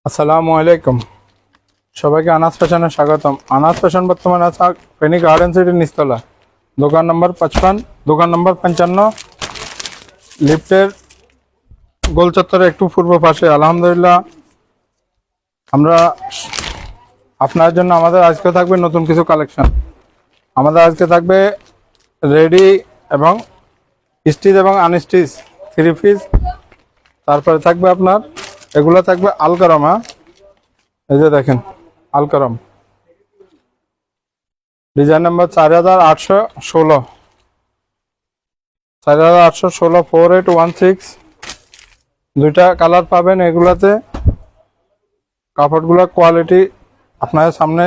আসসালামু আলাইকুম। সবাইকে আনাস ফ্যাশনে স্বাগতম। আনাস ফ্যাশন বর্তমানে আছে ফেনী গার্ডেন সিটির নিচতলা, দোকান নম্বর 55, দোকান নম্বর 55, লিফটের গোল চত্বরে একটু পূর্ব পাশে। আলহামদুলিল্লাহ, আমরা আপনার জন্য আমাদের আজকে থাকবে নতুন কিছু কালেকশন। আমাদের আজকে থাকবে রেডি এবং স্টিচ এবং আনস্টিচ থ্রি পিস। তারপরে থাকবে আপনার এগুলো থাকবে আলকারম। এই যে দেখেন আলকারম, ডিজাইন নাম্বার 4816, 4816 4816। দুইটা কালার পাবেন এগুলাতে। কাপড়গুলোর কোয়ালিটি আপনাদের সামনে।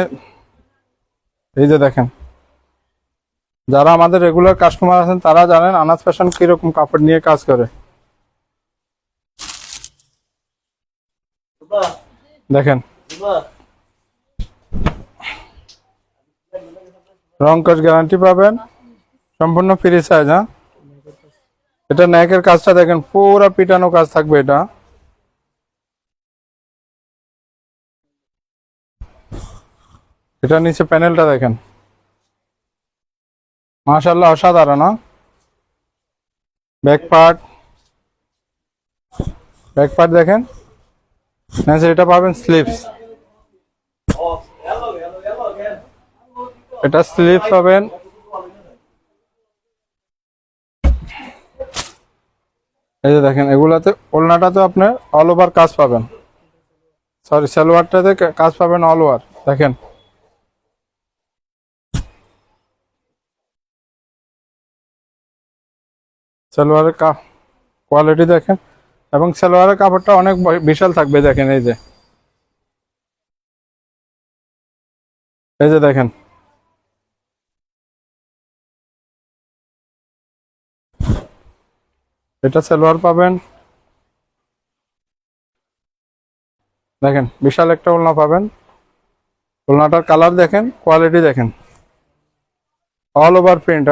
এই যে দেখেন, যারা আমাদের রেগুলার কাস্টমার আছেন তারা জানেন আনাস ফ্যাশন কিরকম কাপড় নিয়ে কাজ করে। দেখেন রং কাজ গ্যারান্টি পাবেন, সম্পূর্ণ ফ্রি সাইজ। হ্যাঁ, এটা নেকের কাজটা দেখেন, পুরো পিটানো কাজ থাকবে। এটা নিচে প্যানেলটা দেখেন, মাশাআল্লাহ অসাধারণ। ব্যাক পার্ট দেখেন, এটা পাবেন স্লিভস। এটা স্লিভস পাবেন। এই যে দেখেন, এগুলাতে ওড়নাটাতে আপনার অল ওভার কাজ পাবেন, সরি সালোয়ারটাতে কাজ পাবেন অল ওভার। দেখেন সালোয়ারের কোয়ালিটি দেখেন, এবং সালোয়ারের কাপড়টা অনেক বিশাল থাকবে। দেখেন এই যে দেখেন, এটা সালোয়ার পাবেন। দেখেন বিশাল একটা ওড়না পাবেন। ওড়নাটার কালার দেখেন, কোয়ালিটি দেখেন, all over print.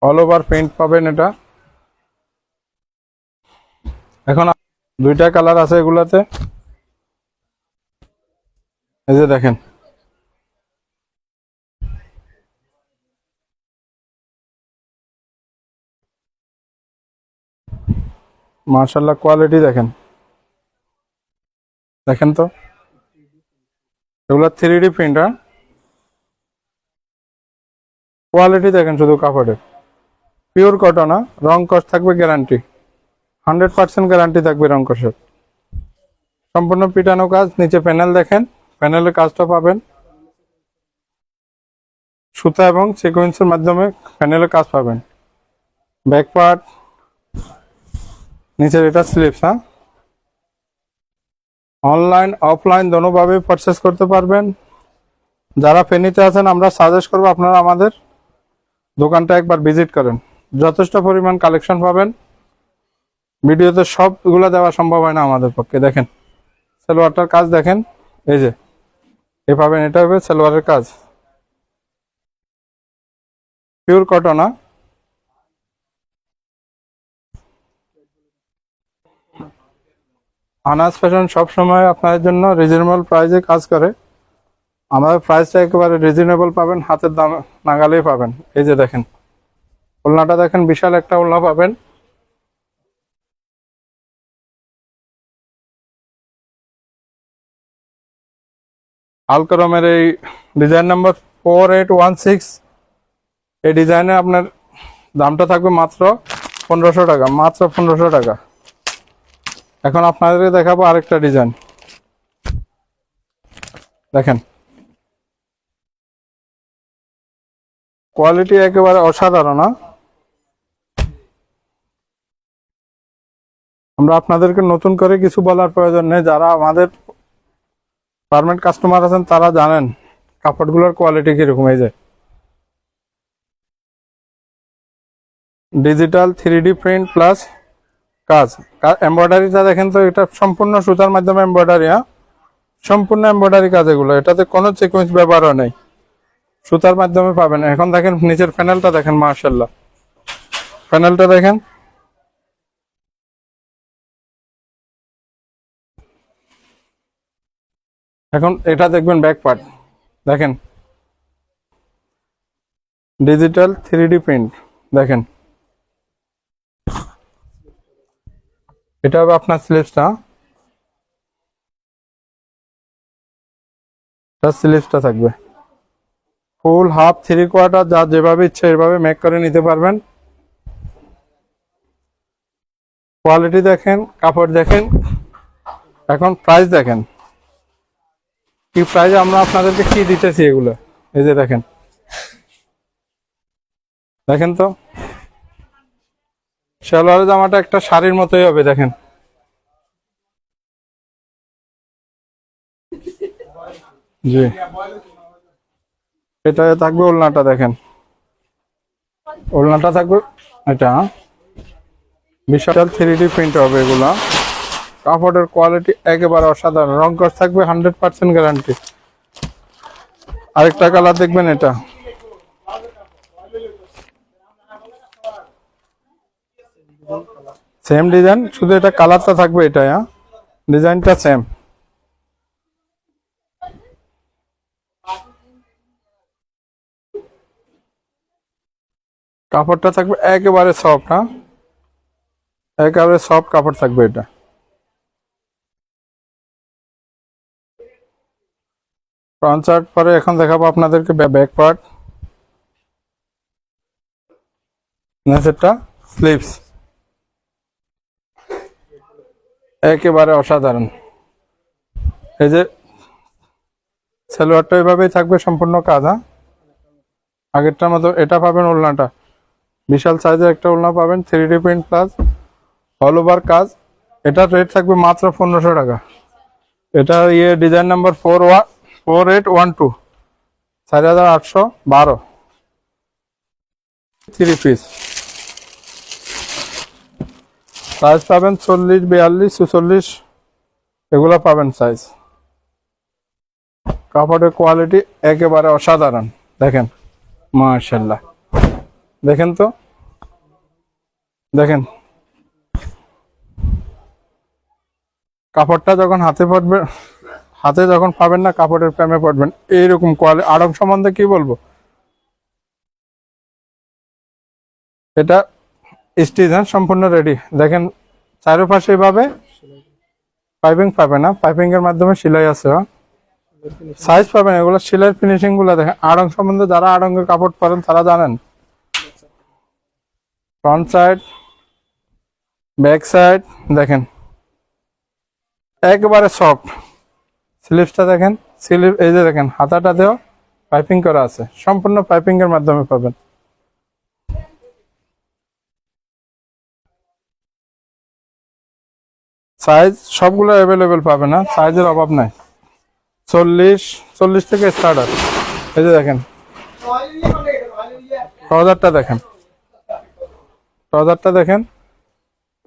All over print পাবেন এটা। এখন দুইটা কালার আছে এগুলাতে। এই যে দেখেন, মাশাআল্লাহ কোয়ালিটি দেখেন। দেখেন তো এগুলো 3D প্রিন্ট। কোয়ালিটি দেখেন শুধু কাপড়ের, পিওর কটন। রং কস থাকবে গ্যারান্টি, 100% গ্যারান্টি থাকবে রং কসের। সম্পূর্ণ পিটানো কাজ। নিচে প্যানেল দেখেন, প্যানেলের কাজটা পাবেন সুতা এবং সিকোয়েন্সের মাধ্যমে প্যানেলের কাজ পাবেন। ব্যাক পার্ট, নিচের এটা স্লিপস। অনলাইন অফলাইন দোনোভাবে পারচেস করতে পারবেন। যারা ফেনীতে আছেন আমরা সাজেস্ট করবো আপনারা আমাদের দোকানটা একবার ভিজিট করেন। যথেষ্ট পরিমাণ কালেকশন পাবেন। ভিডিওতে সবগুলো দেওয়া সম্ভব হয় না আমাদের পক্ষে। দেখেন সালোয়ারটার কাজ দেখেন, এই যে এ পাবেন, এটা হবে সালোয়ারের কাজ, পিওর কটন। আনাস ফ্যাশন সবসময় আপনাদের জন্য রিজনেবল প্রাইসে কাজ করে। আমাদের প্রাইসটা একেবারে রিজনেবল পাবেন, হাতের দাম নাগালেই পাবেন। এই যে দেখেন ওড়নাটা দেখেন, বিশাল একটা ওড়না পাবেন। আলকারমের এই ডিজাইন নাম্বার 4816, এই ডিজাইনে আপনার দামটা থাকবে মাত্র 1500 টাকা, মাত্র 1500 টাকা। এখন আপনাদেরকে দেখাবো আরেকটা ডিজাইন। দেখেন কোয়ালিটি একেবারে অসাধারণ। আমরা আপনাদেরকে নতুন করে কিছু বলার প্রয়োজন নেই। যারা আমাদের পার্মানেন্ট কাস্টমার আছেন তারা জানেন কাপড়গুলোর কোয়ালিটি কিরকম। এই যে ডিজিটাল 3D প্রিন্ট প্লাস কাজ, এমব্রয়ডারিটা দেখেন তো, এটা সম্পূর্ণ সুতার মাধ্যমে এমব্রয়ডারি। সম্পূর্ণ এমব্রয়ডারি কাজ এগুলো, এটাতে কোনো সিকোয়েন্স ব্যবহারও নেই, সুতার মাধ্যমে পাবেন। এখন দেখেন নিচের প্যানেলটা দেখেন, মাশাআল্লাহ প্যানেলটা দেখেন, এখন এটা দেখবেন ব্যাক পার্ট দেখেন, ডিজিটাল 3D প্রিন্ট দেখেন, এটা হবে আপনার স্লিপসটা, স্লিপসটা থাকবে ফুল, হাফ, 3/4, যা যেভাবে ইচ্ছে এভাবে মেক করে নিতে পারবেন। কোয়ালিটি দেখেন, কাপড় দেখেন। এখন প্রাইস দেখেন, কি প্রাইস আমরা আপনাদেরকে কি দিতেছি এগুলো, এই যে দেখেন, দেখেন তো সালোয়ার জামাটা একটা শাড়ির মতোই হবে দেখেন। জি, এটা থাকবে ওড়নাটা দেখেন, ওড়নাটা থাকবে এটা বিশাল 3D প্রিন্ট হবে এগুলা। কাপড়ের কোয়ালিটি একেবারে অসাধারণ, রং কস থাকবে 100% গ্যারান্টি। আরেকটা কালার দেখবেন, এটা সেম ডিজাইন, শুধু এটা কালারটা থাকবে এটা, ডিজাইনটা সেম। কাপড়টা থাকবে একেবারে সফট, একেবারে সফট কাপড় থাকবে এটা। ফ্রন্ট সাইড পরে এখন দেখাবো আপনাদেরকে ব্যাক পার্ট, নেসেরটা স্লিভস একেবারে অসাধারণ। এই যে সালোয়ারটা এভাবেই থাকবে সম্পূর্ণ কাজ, আগেরটার মতো। এটা পাবেন ওড়নাটা, বিশাল সাইজের একটা ওড়না পাবেন, 3D print plus all over কাজ। এটার রেট থাকবে মাত্র 1500 টাকা। এটা ডিজাইন নাম্বার 4812, 4812, 3 পিস। সাইজ পাবেন 40, 42, 44, এগুলো পাবেন সাইজ। কাপড়ের কোয়ালিটি একেবারে অসাধারণ দেখেন, মাশাআল্লাহ। দেখেন তো, দেখেন কাপড়টা যখন হাতে পড়বে, হাতে যখন পাবেন না কাপড়ের প্রেমে পড়বেন। এইরকম কোয়ালিটি, আড়ং সম্বন্ধে কি বলবো, এটা স্টিচ সম্পূর্ণ রেডি। দেখেন চারপাশে এভাবে পাইপিং পাবেন না, পাইপিং এর মাধ্যমে সেলাই আছে, সাইজ পাবেন। এগুলো সেলাইয়ের ফিনিশিং গুলো দেখেন। আড়ং সম্বন্ধে যারা আড়ঙ্গের কাপড় পরেন তারা জানেন। ফ্রন্ট সাইড, ব্যাক সাইড দেখেন একেবারে সফট। স্লিভসটা দেখেন, স্লিভ এই যে দেখেন হাতাটাতেও পাইপিং করা আছে, সম্পূর্ণ পাইপিং এর মাধ্যমে পাবেন। সাইজ সবগুলো অ্যাভেলেবেল পাবে না, সাইজের অভাব নাই। 40 থেকে স্টার্ট আছে। এই যে দেখেন ট্রাউজারটা দেখেন, ট্রাউজারটা দেখেন,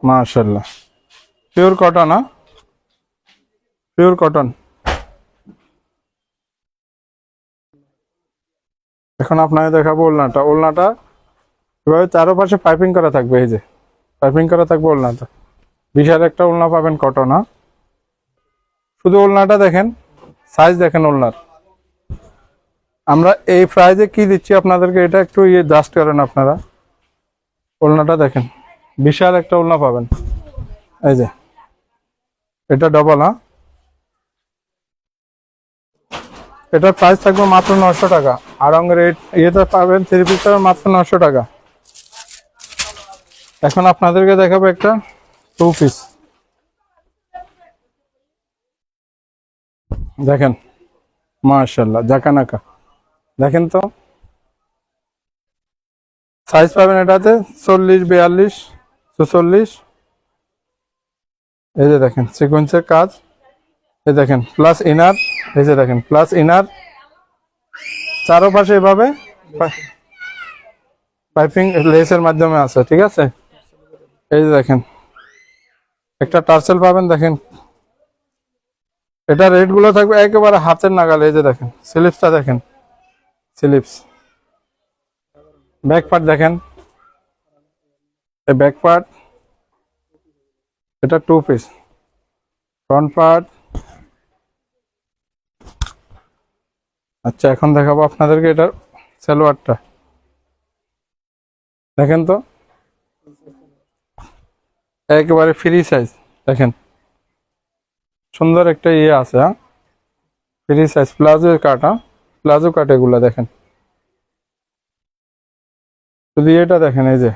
মাশাআল্লাহ পিওর কটন, পিওর কটন। এখন আপনাকে দেখাবো ওড়নাটা। ওড়নাটা এভাবে চারপাশে পাইপিং করা থাকবে, এই যে পাইপিং করা থাকবে ওড়নাটা। বিশাল একটা ওড়না পাবেন কটন, শুধু ওড়নাটা দেখেন, সাইজ দেখেন ওড়নার। আমরা এই প্রাইজে কি দিচ্ছি আপনাদেরকে, এটা একটু জাস্ট করেন আপনারা। ওড়নাটা দেখেন, বিশাল একটা ওড়না পাবেন। এই যে এটা ডবল, এটার প্রাইস থাকবে মাত্র 900 টাকা। আর রেট ইয়েটা পাবেন 3 পিস মাত্র 900 টাকা। এখন আপনাদেরকে দেখাবো একটা 2 পিস দেখেন, মাশাআল্লাহ জাকানাকা। দেখেন তো সাইজ পাবেন এটাতে 40, 42, 44। এই যে দেখেন সিকোয়েন্সের কাজ, এই দেখেন প্লাস ইনার, এই যে দেখেন প্লাস ইনার, চারপাশে এভাবে পাইপিং লেসের মাধ্যমে আছে, ঠিক আছে। এই যে দেখেন একটা টার্সেল পাবেন দেখেন। এটা রেট গুলো থাকবে একেবারে হাতের নাগালে। এই যে দেখেন স্লিপসটা দেখেন, স্লিপস ব্যাক পার্ট দেখেন, এই ব্যাক পার্ট, এটা 2 পিস। Front part. আচ্ছা, এখন দেখাবো আপনাদেরকে এটার সালোয়ারটা। দেখেন তো, একেবারে ফ্রি সাইজ। দেখেন সুন্দর একটা ইয়ে আছে, হ্যাঁ, ফ্রি সাইজ প্লাজো কাট, হ্যাঁ, প্লাজো কাট এগুলা দেখেন। শুধু এটা দেখেন, এই যে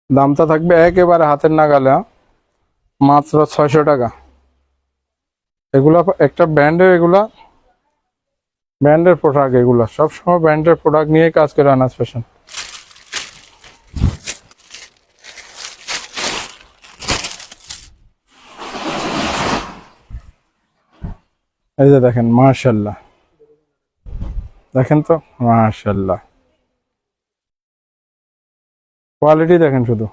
দামটা থাকবে একেবারে হাতের নাগালে, হ্যাঁ, মাত্র 600 টাকা। এগুলা একটা ব্র্যান্ডের, এগুলা ব্র্যান্ডের প্রোডাক্ট, এগুলা সবসময় ব্র্যান্ডের প্রোডাক্ট নিয়ে কাজ করে আনাজ ফ্যাশন। এই যে দেখেন, মাশাআল্লাহ, দেখেন তো, মাশাআল্লাহ, কোয়ালিটি দেখেন শুধু।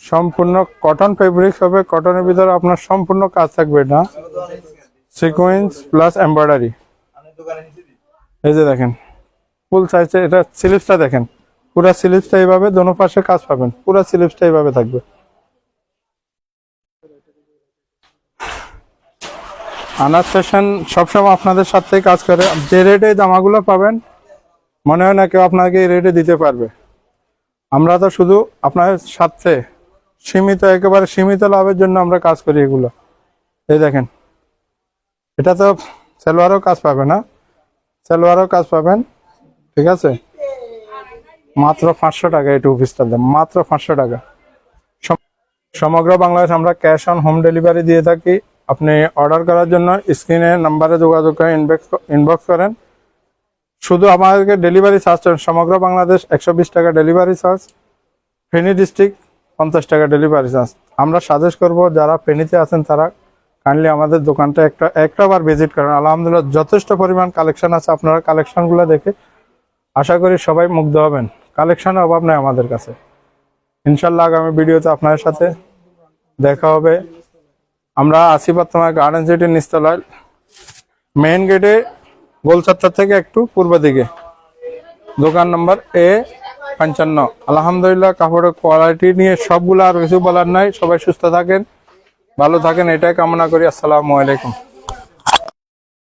সম্পূর্ণ কটন ফেব্রিক্স হবে, কটনের ভিতরে আপনার সম্পূর্ণ কাজ থাকবে, এটা সিকোয়েন্স প্লাস এমব্রয়ডারি। এই যে দেখেন ফুল সাইজে, এটা স্লিভসটা দেখেন, পুরা স্লিভসটা এইভাবে দোনো পাশে কাজ পাবেন, পুরা স্লিভসটা এইভাবে থাকবে। আনাজ ফ্যাশন সবসময় আপনাদের সাথে কাজ করে। যে রেটে জামাগুলো পাবেন, মনে হয় না কেউ আপনাকে এই রেটে দিতে পারবে। আমরা তো শুধু আপনার সাথে সীমিত, একেবারে সীমিত লাভের জন্য আমরা কাজ করি এগুলো। এই দেখেন, এটা তো সালোয়ারও কাজ পাবেন, না সালোয়ারও কাজ পাবেন, ঠিক আছে। মাত্র 500 টাকা এই 2 পিসটার দাম, মাত্র 500 টাকা। সমগ্র বাংলাদেশ আমরা ক্যাশ অন হোম ডেলিভারি দিয়ে থাকি। আপনি অর্ডার করার জন্য স্ক্রিনে নাম্বারে যোগাযোগ করে ইনবক্স করেন। শুধু আমাদেরকে ডেলিভারি চার্জ, সমগ্র বাংলাদেশ 120 টাকা ডেলিভারি চার্জ, ফেনী ডিস্ট্রিক্ট 50 টাকা ডেলিভারি চার্জ। আমরা সাজেস্ট করব যারা ফেনীতে আছেন তারা কাইন্ডলি আমাদের দোকানটা একটাবার ভিজিট করেন। আলহামদুলিল্লাহ যথেষ্ট পরিমাণ কালেকশন আছে, আপনারা কালেকশনগুলো দেখে আশা করি সবাই মুগ্ধ হবেন। কালেকশনের অভাব নেই আমাদের কাছে। ইনশাল্লাহ আগামী ভিডিওতে আপনাদের সাথে দেখা হবে। আমরা আছি বর্তমানে গার্ডেন সিটির নিচতলায়, মেইন গেটে গোল চত্বর থেকে একটু পূর্ব দিকে, দোকান নম্বর A55। আলহামদুলিল্লাহ কাপড়ের কোয়ালিটি নিয়ে সবগুলো, আর কিছু বলার নাই। সবাই সুস্থ থাকেন, ভালো থাকেন, এটাই কামনা করি। আসসালামু আলাইকুম।